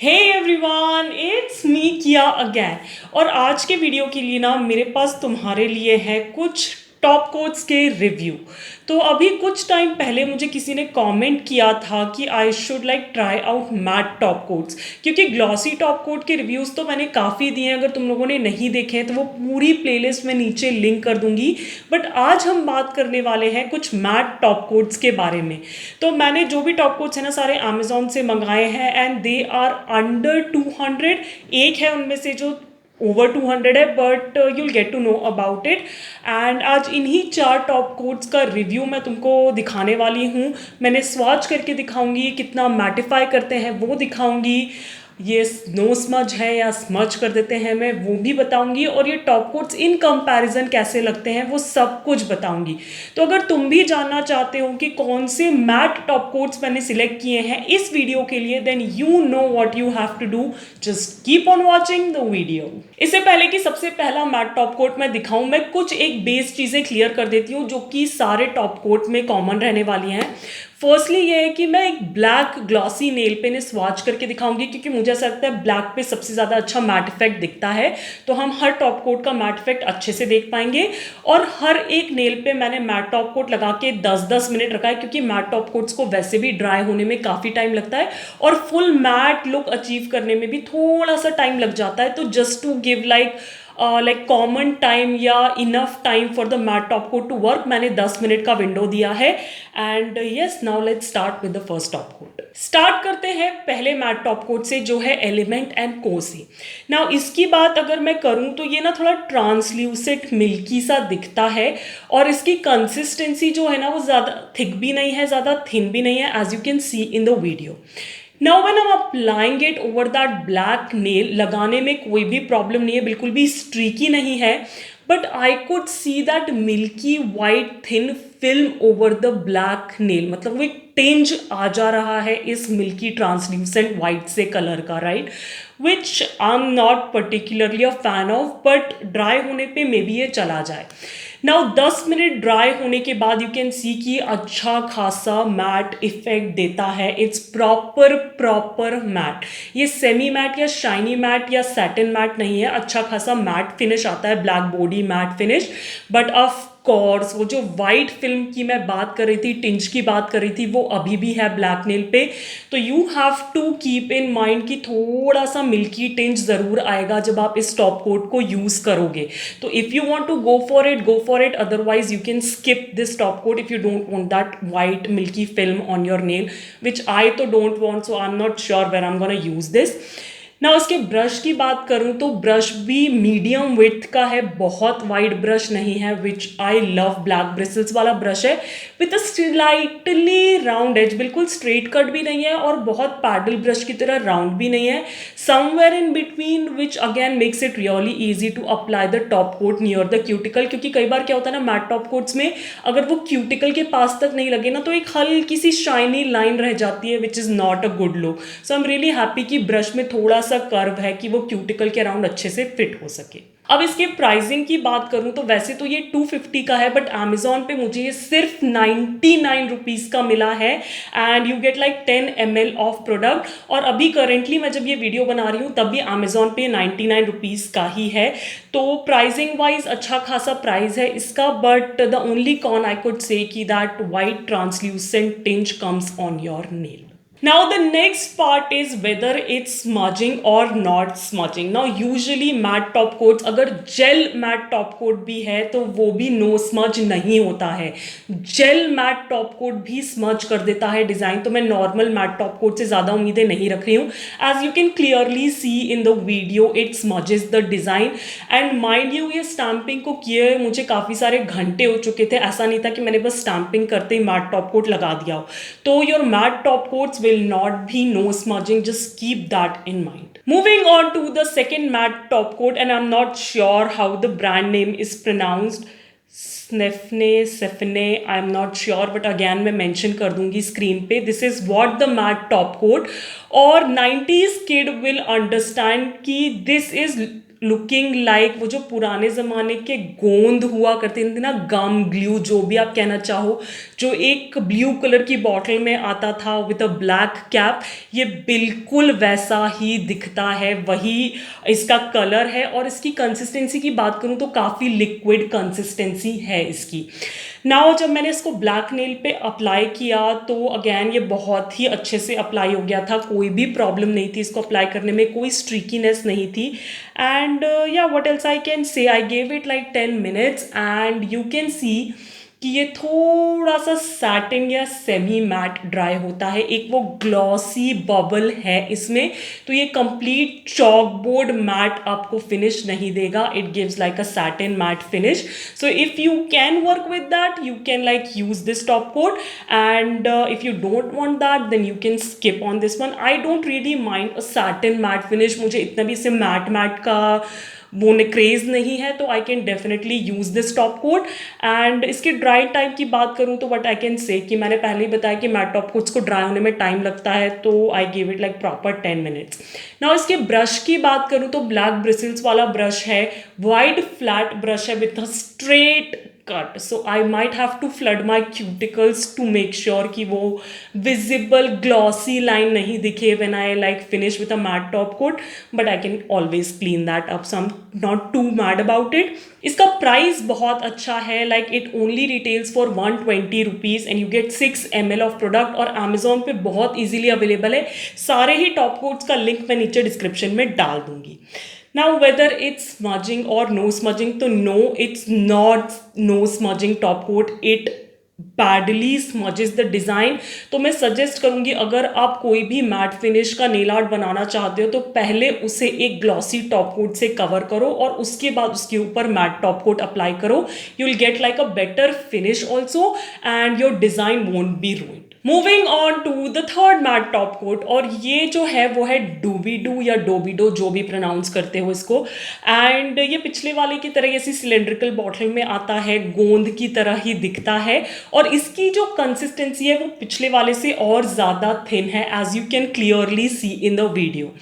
Hey everyone, it's me किया again. और आज के वीडियो के लिए ना मेरे पास तुम्हारे लिए है कुछ टॉप कोट्स के रिव्यू। तो अभी कुछ टाइम पहले मुझे किसी ने कमेंट किया था कि I should like try out matte top coats, क्योंकि ग्लॉसी टॉप कोट के रिव्यूज़ तो मैंने काफ़ी दिए हैं। अगर तुम लोगों ने नहीं देखे हैं तो वो पूरी प्लेलिस्ट में नीचे लिंक कर दूंगी। बट आज हम बात करने वाले हैं कुछ मैट टॉप कोट्स के बारे में। तो मैंने जो भी टॉप कोट्स हैं ना सारे अमेजोन से मंगाए हैं एंड दे आर अंडर 200। एक है उनमें से जो ओवर 200 है, but you'll get to know about it. And आज इन्हीं 4 टॉप कोट्स का रिव्यू मैं तुमको दिखाने वाली हूँ। मैंने स्वॉच करके दिखाऊंगी, कितना मैटिफाई करते हैं वो दिखाऊंगी, ये नो स्मज है या स्मज कर देते हैं मैं वो भी बताऊंगी, और ये टॉप कोट्स इन कंपैरिजन कैसे लगते हैं वो सब कुछ बताऊंगी। तो अगर तुम भी जानना चाहते हो कि कौन से मैट टॉप कोट्स मैंने सिलेक्ट किए हैं इस वीडियो के लिए, then you know what you have to do, just keep on watching the video. इससे पहले कि सबसे पहला मैट टॉप कोट मैं दिखाऊं, मैं कुछ एक बेस चीज़ें क्लियर कर देती हूँ जो कि सारे टॉप कोट में कॉमन रहने वाली हैं। फर्स्टली ये है कि मैं एक black glossy nail paint swatch करके दिखाऊंगी, क्योंकि मुझे ऐसा लगता है ब्लैक पे सबसे ज़्यादा अच्छा मैट इफेक्ट दिखता है। तो हम हर टॉप कोट का मैट इफेक्ट अच्छे से देख पाएंगे। और हर एक नेल पे मैंने मैट टॉप कोट लगा के 10-10 मिनट रखा है, क्योंकि मैट टॉप कोट्स को वैसे भी ड्राई होने में काफ़ी टाइम लगता है और फुल मैट लुक अचीव करने में भी थोड़ा सा टाइम लग जाता है। तो just to give like common time या enough time for the mat top coat to work, मैंने 10 मिनट का विंडो दिया है। And yes, now let's start with the first top coat. Start करते हैं पहले मैट टॉप कोट से, जो है एलिमेंट एंड को से। नाउ इसकी बात अगर मैं करूं तो ये ना थोड़ा ट्रांसल्यूसेंट मिल्की सा दिखता है, और इसकी कंसिस्टेंसी जो है ना वो ज़्यादा थिक भी नहीं है, ज़्यादा थिन भी नहीं है, as you can see in the video. Now when I'm applying it over that black nail, लगाने में कोई भी प्रॉब्लम नहीं है, बिल्कुल भी स्ट्रीकी नहीं है, but I could see that milky white thin film over the black nail. मतलब वो एक टेंज आ जा रहा है इस मिल्की ट्रांसल्यूसेंट वाइट से कलर का, right, which I am not particularly a fan of, but dry होने पे मे बी ये चला जाए। नाउ 10 मिनट ड्राई होने के बाद यू कैन सी कि अच्छा खासा मैट इफेक्ट देता है। इट्स प्रॉपर मैट, ये सेमी मैट या शाइनी मैट या सैटिन मैट नहीं है, अच्छा खासा मैट फिनिश आता है, black body matte finish. But of course वो जो वाइट फिल्म की मैं बात कर रही थी, टिंज की बात कर रही थी, वो अभी भी है ब्लैक नेल पे। तो you have to keep in mind कि थोड़ा सा मिल्की टिंज ज़रूर आएगा जब आप इस टॉप कोट को यूज़ करोगे। तो if you want to go for it, go for it, otherwise you can skip this top coat if you don't want that white milky film on your nail, which I तो don't want, so I am not sure where I am gonna use this. ना उसके brush की बात करूं तो brush भी medium width का है, बहुत वाइड ब्रश नहीं है, which I love. Black bristles वाला ब्रश है with a slightly round edge, बिल्कुल स्ट्रेट कट भी नहीं है और बहुत पैडल ब्रश की तरह राउंड भी नहीं है, somewhere in between, which again makes it really easy to apply the top coat near the cuticle. क्योंकि कई बार क्या होता है ना मैट टॉप कोट्स में, अगर वो क्यूटिकल के पास तक नहीं लगे ना तो एक हल्की सी शाइनी लाइन रह जाती है, which is not a good look. So I am really happy कि ब्रश में थोड़ा सा कर्व है कि वो क्यूटिकल के अराउंड अच्छे से फिट हो सके। अब इसके प्राइसिंग की बात करूं तो वैसे तो ये 250 का है, बट अमेजोन पे मुझे ये सिर्फ 99 रुपीज़ का मिला है and you get like 10 ml of product. और अभी करेंटली मैं जब ये वीडियो बना रही हूँ तब भी अमेजोन पे 99 रुपीज़ का ही है। तो प्राइसिंग वाइज अच्छा खासा प्राइस है इसका, but the only con I could say कि that white translucent tinge comes on your nail. Now the next part is whether it's smudging or not smudging. Now usually matte top coats, अगर gel matte top coat भी है तो वो भी no smudge नहीं होता है, gel matte top coat भी smudge कर देता है डिज़ाइन। तो मैं normal matte top coat से ज़्यादा उम्मीदें नहीं रख रही हूँ। As you can clearly see in the video, it smudges the design and mind you ये stamping को किए मुझे काफ़ी सारे घंटे हो चुके थे, ऐसा नहीं था कि मैंने बस stamping करते ही matte top coat लगा दिया हो। तो your matte top coats will not be no smudging, just keep that in mind. Moving on to the second matte top coat, and I'm not sure how the brand name is pronounced, Sefne, I'm not sure, but again मैं mention कर दूंगी screen पे। This is what the matte top coat, और 90s kid will understand कि this is looking like वो जो पुराने ज़माने के गोंद हुआ करते थे ना, गम ग्लू जो भी आप कहना चाहो, जो एक ब्लू कलर की बॉटल में आता था विद अ ब्लैक कैप, ये बिल्कुल वैसा ही दिखता है, वही इसका कलर है। और इसकी कंसिस्टेंसी की बात करूँ तो काफ़ी लिक्विड कंसिस्टेंसी है इसकी। नाउ जब मैंने इसको ब्लैक नेल पे अप्लाई किया तो अगेन ये बहुत ही अच्छे से अप्लाई हो गया था, कोई भी प्रॉब्लम नहीं थी इसको अप्लाई करने में, कोई स्ट्रीकीनेस नहीं थी। एंड या what else I can say, I gave it like 10 minutes and you can see कि ये थोड़ा सा सैटिन या सेमी मैट ड्राई होता है, एक वो ग्लॉसी बबल है इसमें, तो ये कंप्लीट चॉकबोर्ड मैट आपको फिनिश नहीं देगा, it gives like a satin matte finish. So if you can work with that you can like use this top coat, and if you don't want that then you can skip on this one. I don't really mind a satin matte finish, मुझे इतना भी इससे mat का वो craze नहीं है, तो I can definitely use this top coat. And इसके ड्राई टाइम की बात करूँ तो व्हाट आई कैन से कि मैंने पहले ही बताया कि मैट टॉप कोट्स को ड्राई होने में टाइम लगता है, तो I give it like proper 10 minutes। Now इसके ब्रश की बात करूँ तो ब्लैक ब्रिसल्स वाला ब्रश है, वाइड फ्लैट ब्रश है with a straight cut, so I might have to flood my cuticles to make sure कि वो visible glossy line नहीं दिखे when I like finish with a matte top coat, but I can always clean that up, so I'm not too mad about it। इसका price बहुत अच्छा है, like it only retails for 120 rupees and you get 6 ml of product, और Amazon पे बहुत easily available है। सारे ही top quotes का लिंक मैं नीचे डिस्क्रिप्शन में डाल दूंगी। Now whether it's smudging or no smudging, तो no, it's not no smudging top coat, it badly smudges the design। तो मैं सजेस्ट करूंगी अगर आप कोई भी मैट फिनिश का नेल आर्ट बनाना चाहते हो तो पहले उसे एक ग्लॉसी टॉप कोट से कवर करो और उसके बाद उसके ऊपर मैट टॉप कोट अप्लाई करो, you will get like a better finish also and your design won't be ruined. Moving on to the third matte top coat, और ये जो है वो है डूबीडू या डोबीडो जो भी प्रोनाउंस करते हो इसको। एंड ये पिछले वाले की तरह ऐसी सिलेंड्रिकल बॉटल में आता है, गोंद की तरह ही दिखता है, और इसकी जो कंसिस्टेंसी है वो पिछले वाले से और ज़्यादा थिन है, as you can clearly see in the video.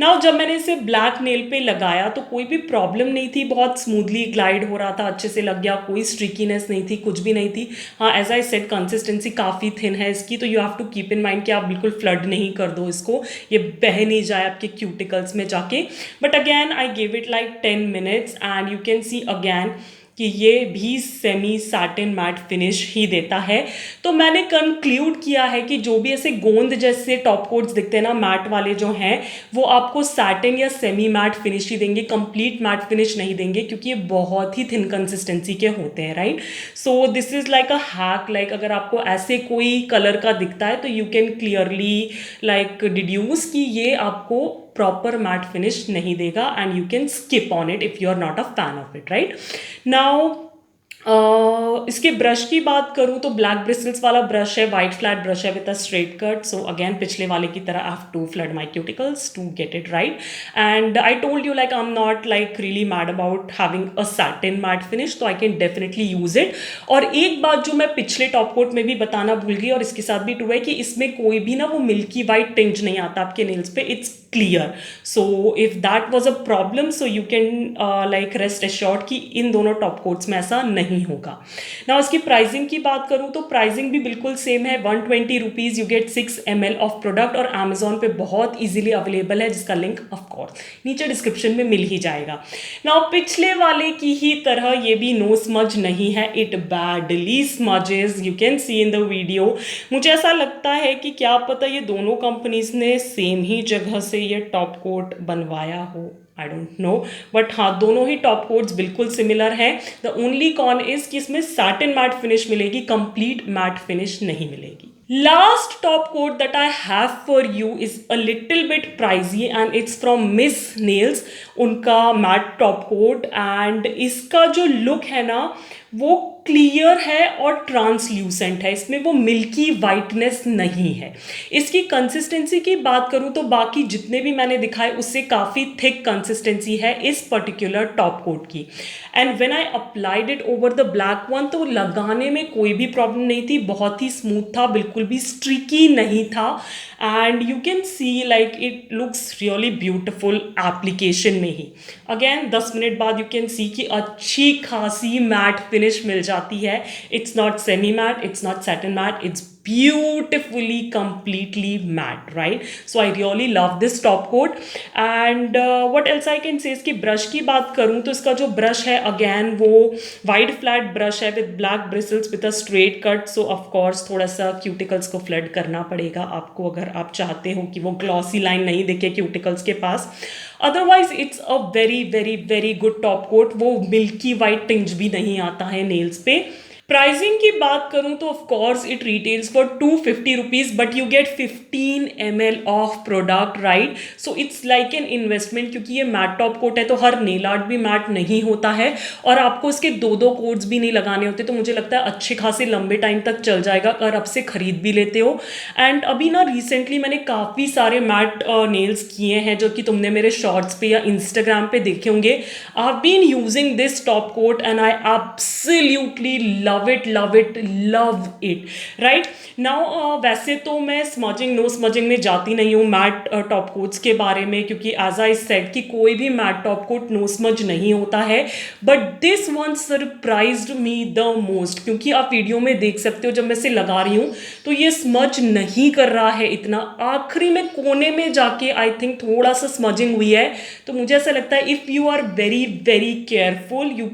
Now जब मैंने इसे ब्लैक नेल पे लगाया तो कोई भी प्रॉब्लम नहीं थी, बहुत स्मूथली ग्लाइड हो रहा था, अच्छे से लग गया, कोई स्ट्रिकीनेस नहीं थी, कुछ भी नहीं थी। हाँ, एज आई सेड कंसिस्टेंसी काफ़ी थिन है इसकी, तो you have to keep in mind कि आप बिल्कुल फ्लड नहीं कर दो इसको, ये बह नहीं जाए आपके क्यूटिकल्स में जाके। But again I give it like 10 minutes and you can C again कि ये भी सेमी सैटिन मैट फिनिश ही देता है। तो मैंने कंक्लूड किया है कि जो भी ऐसे गोंद जैसे टॉप कोट्स दिखते हैं ना मैट वाले जो हैं, वो आपको सैटिन या सेमी मैट फिनिश ही देंगे, कंप्लीट मैट फिनिश नहीं देंगे, क्योंकि ये बहुत ही थिन कंसिस्टेंसी के होते हैं, right. So this is like a hack, like अगर आपको ऐसे कोई कलर का दिखता है तो you can clearly like deduce कि ये आपको प्रॉपर मैट फिनिश नहीं देगा, and you can skip on it if you are not a fan of it, right. Now इसके ब्रश की बात करूँ तो ब्लैक ब्रिसल्स वाला ब्रश है, वाइट फ्लैट ब्रश है with a straight cut. So again पिछले वाले की तरह I have to flood my cuticles to get it right. And I told you like I am not like really mad about having a satin matte finish, तो I can definitely use it. और एक बात जो मैं पिछले top coat में भी बताना भूल गई और इसके साथ भी ट्रू है कि इसमें कोई भी ना वो मिल्की वाइट टिंज नहीं आता आपके नेल्स पे, it's clear. So if that was a problem so you can like rest assured कि इन दोनों टॉप कोट्स में ऐसा नहीं होगा। ना इसकी प्राइसिंग की बात करूँ तो प्राइसिंग भी बिल्कुल सेम है, 120 rupees, you get 6 ml of product, और अमेजोन पे बहुत इजीली अवेलेबल है जिसका लिंक ऑफ कोर्स नीचे डिस्क्रिप्शन में मिल ही जाएगा। ना पिछले वाले की ही तरह ये भी नो स्मज नहीं है, it badly smudges, you can see in the video. मुझे ऐसा लगता है कि क्या पता ये दोनों कंपनीज ने सेम ही जगह से ये टॉप कोट बनवाया हो, आई डोंट नो, बट हाँ दोनों ही टॉप कोट्स बिल्कुल सिमिलर हैं। द ओनली कॉन इज कि इसमें सैटिन मैट फिनिश मिलेगी, कंप्लीट मैट फिनिश नहीं मिलेगी। Last top coat that I have for you is a little bit pricey and it's from miss nails, उनका mat top coat. And इसका जो look है ना वो क्लियर है और ट्रांसल्यूसेंट है, इसमें वो मिल्की वाइटनेस नहीं है। इसकी कंसिस्टेंसी की बात करूँ तो बाकी जितने भी मैंने दिखाए उससे काफ़ी थिक कंसिस्टेंसी है इस पर्टिकुलर टॉप कोट की। And when I applied it over the black one तो लगाने में कोई भी प्रॉब्लम नहीं थी, बहुत ही स्मूथ था, बिल्कुल बिल्कुल भी स्ट्रिकी नहीं था and you can see like it looks really beautiful application में ही। अगेन 10 मिनट बाद यू कैन सी कि अच्छी खासी मैट फिनिश मिल जाती है। It's not semi matte, it's not satin matte, it's beautifully completely matte, right? So I really love this top coat and what else I can say इसकी brush की बात करूँ तो इसका जो ब्रश है अगेन वो वाइड फ्लैट ब्रश है with black bristles with a straight cut. So of course थोड़ा सा क्यूटिकल्स को फ्लड करना पड़ेगा आपको अगर आप चाहते हो कि वो ग्लॉसी लाइन नहीं दिखे क्यूटिकल्स के पास। Otherwise it's a very very very good top coat. वो मिल्की वाइट टिंज भी नहीं आता है नेल्स पे। प्राइसिंग की बात करूं तो of course it retails for 250 rupees but you get 15 ml of product, right? So it's like an investment क्योंकि ये मैट टॉप कोट है तो हर नेल आर्ट भी मैट नहीं होता है और आपको इसके दो कोट्स भी नहीं लगाने होते। तो मुझे लगता है अच्छे खासे लंबे टाइम तक चल जाएगा अगर आप से खरीद भी लेते हो। एंड अभी ना रिसेंटली मैंने काफ़ी सारे मैट नेल्स किए हैं जो कि तुमने मेरे शॉर्ट्स पे या इंस्टाग्राम पे देखे होंगे। I have been using this top coat and I absolutely love it right now। वैसे तो मैं स्मजिंग नो स्मजिंग में जाती नहीं हूँ मैट टॉप कोट्स के बारे में क्योंकि एज आई सेड कि कोई भी matte top coat no smudge नहीं होता है। But this one surprised me the most क्योंकि आप वीडियो में देख सकते हो जब मैं इसे लगा रही हूँ तो ये स्मज नहीं कर रहा है इतना। आखिरी में कोने में जाके आई थिंक थोड़ा सा स्मजिंग हुई है। तो मुझे ऐसा लगता है if you are very very careful you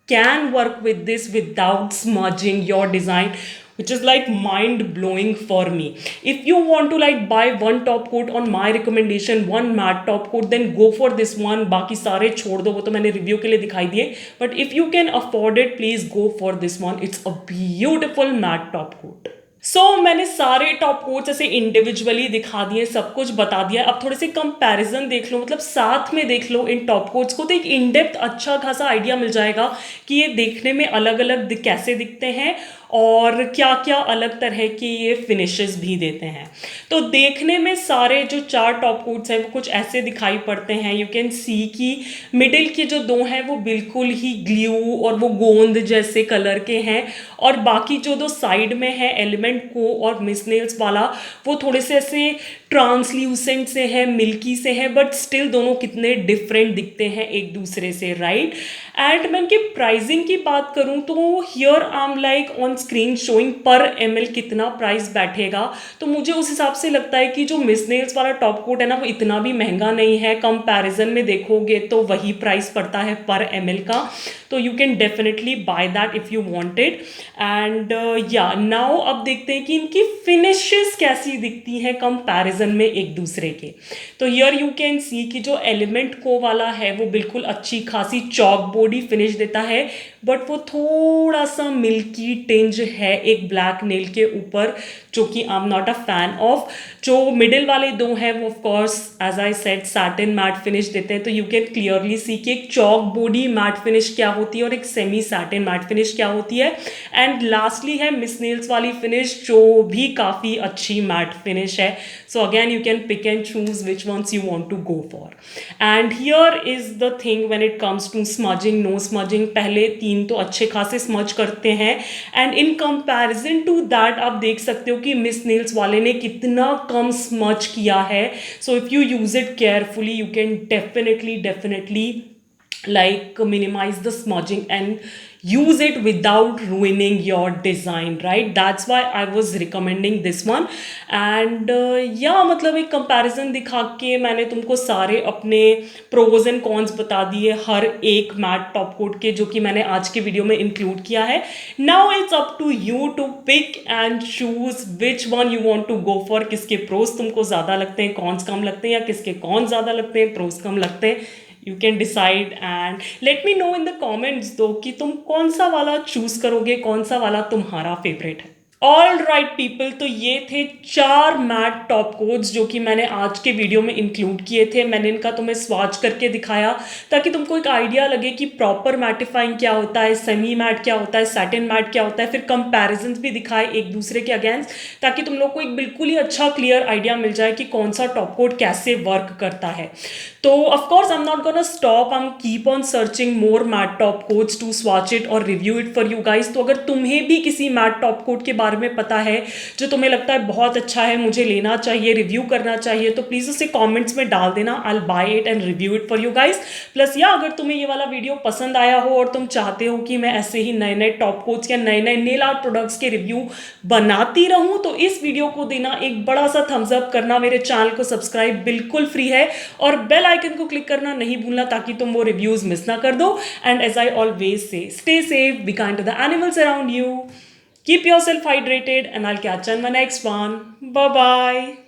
can work with this without smudging your design, which is like mind blowing for me. If you want to like buy one top coat on my recommendation, one matte top coat, then go for this one। बाकी सारे छोड़ दो, वो तो मैंने review के लिए दिखाई दिए। But if you can afford it, please go for this one। It's a beautiful matte top coat। मैंने सारे टॉप कोट्स ऐसे इंडिविजुअली दिखा दिए, सब कुछ बता दिया। अब थोड़े से कंपैरिजन देख लो, मतलब साथ में देख लो इन टॉप कोट्स को तो एक इन डेप्थ अच्छा खासा आइडिया मिल जाएगा कि ये देखने में अलग अलग कैसे दिखते हैं और क्या क्या अलग तरह के ये फिनिशेस भी देते हैं। तो देखने में सारे जो 4 टॉप कोट्स हैं वो कुछ ऐसे दिखाई पड़ते हैं। यू कैन सी कि मिडिल के जो 2 हैं वो बिल्कुल ही ग्लू और वो गोंद जैसे कलर के हैं और बाकी जो 2 साइड में है एलिमेंट को और मिस नेल्स वाला वो थोड़े से ऐसे ट्रांसल्यूसेंट से है, मिल्की से है, बट स्टिल दोनों कितने डिफरेंट दिखते हैं एक दूसरे से, राइट? एंड मैं इनकी प्राइसिंग की बात करूं तो here I am like on screen showing पर ml कितना प्राइस बैठेगा। तो मुझे उस हिसाब से लगता है कि जो मिस नेल्स वाला टॉप कोट है ना वो इतना भी महंगा नहीं है। कंपैरिजन में देखोगे तो वही प्राइस पड़ता है पर ml का। तो you can definitely by that if you wanted. And या नाउ अब देखते हैं कि इनकी फिनिशेस कैसी दिखती हैं कंपैरिजन में एक दूसरे के। तो हियर यू कैन सी कि जो एलिमेंट को वाला है वो बिल्कुल अच्छी खासी चॉक बॉडी फिनिश देता है बट वो थोड़ा सा मिल्की टिंज है एक ब्लैक नेल के ऊपर जो कि I am not a fan of. जो मिडिल वाले 2 हैं वो of course as I said satin matte finish देते हैं। तो यू कैन क्लियरली सी कि एक चॉक बॉडी मैट फिनिश क्या होती है और एक सेमी सैटिन मैट फिनिश क्या होती है। एंड लास्टली है मिस नेल्स वाली फिनिश जो भी काफ़ी अच्छी मैट फिनिश है। So again you can pick and choose which ones you want to go for। And here is the thing when it comes to smudging, no smudging, पहले 3 तो अच्छे खासे स्मज करते हैं and in comparison to that आप देख सकते हो कि मिस नेल्स वाले ने कितना कम स्मज किया है। So if you use it carefully you can definitely like minimize the smudging and use it without ruining your design, right? That's why I was recommending this one। and yeah मतलब एक comparison दिखा के मैंने तुमको सारे अपने pros and cons बता दिए हर एक मैट टॉप कोट के जो कि मैंने आज के वीडियो में इंक्लूड किया है। now it's up to you to pick and choose which one you want to go for। किसके pros तुमको ज़्यादा लगते हैं, cons कम लगते हैं, या किसके cons ज़्यादा लगते हैं, pros कम लगते हैं। You can decide and let me know in the comments दो कि तुम कौन सा वाला चूज करोगे, कौन सा वाला तुम्हारा फेवरेट है। ऑल राइट पीपल, तो ये थे 4 मैट टॉप कोट्स जो कि मैंने आज के वीडियो में इंक्लूड किए थे। मैंने इनका तुम्हें स्वाच करके दिखाया ताकि तुमको एक आइडिया लगे कि प्रॉपर मैटिफाइंग क्या होता है, सेमी मैट क्या होता है, सैटिन मैट क्या होता है, फिर कंपैरिजन्स भी दिखाए एक दूसरे के अगेंस्ट ताकि तुम लोग को एक बिल्कुल ही अच्छा क्लियर आइडिया मिल जाए कि कौन सा टॉप कोट कैसे वर्क करता है। तो of course I am not gonna stop, I am keep on searching more matte top coats to swatch it और review it for you guys. तो अगर तुम्हें भी किसी मैट टॉप कोट के बारे में पता है जो तुम्हें लगता है बहुत अच्छा है, मुझे लेना चाहिए, रिव्यू करना चाहिए, तो प्लीज़ उसे कमेंट्स में डाल देना। I will buy it and review it for you guys. Plus या अगर तुम्हें ये वाला वीडियो पसंद आया हो और तुम चाहते हो कि मैं ऐसे ही नए नए टॉप कोट्स या नए नए नेल आर्ट प्रोडक्ट्स के रिव्यू बनाती रहूं, तो इस वीडियो को देना एक बड़ा सा थम्स अप करना, मेरे चैनल को सब्सक्राइब बिल्कुल फ्री है, और बेल आइकन को क्लिक करना नहीं भूलना ताकि तुम वो रिव्यूज मिस ना कर दो। And as I always say, stay safe, be kind to the animals around you, keep yourself hydrated, and I'll catch you in my next one. Bye bye.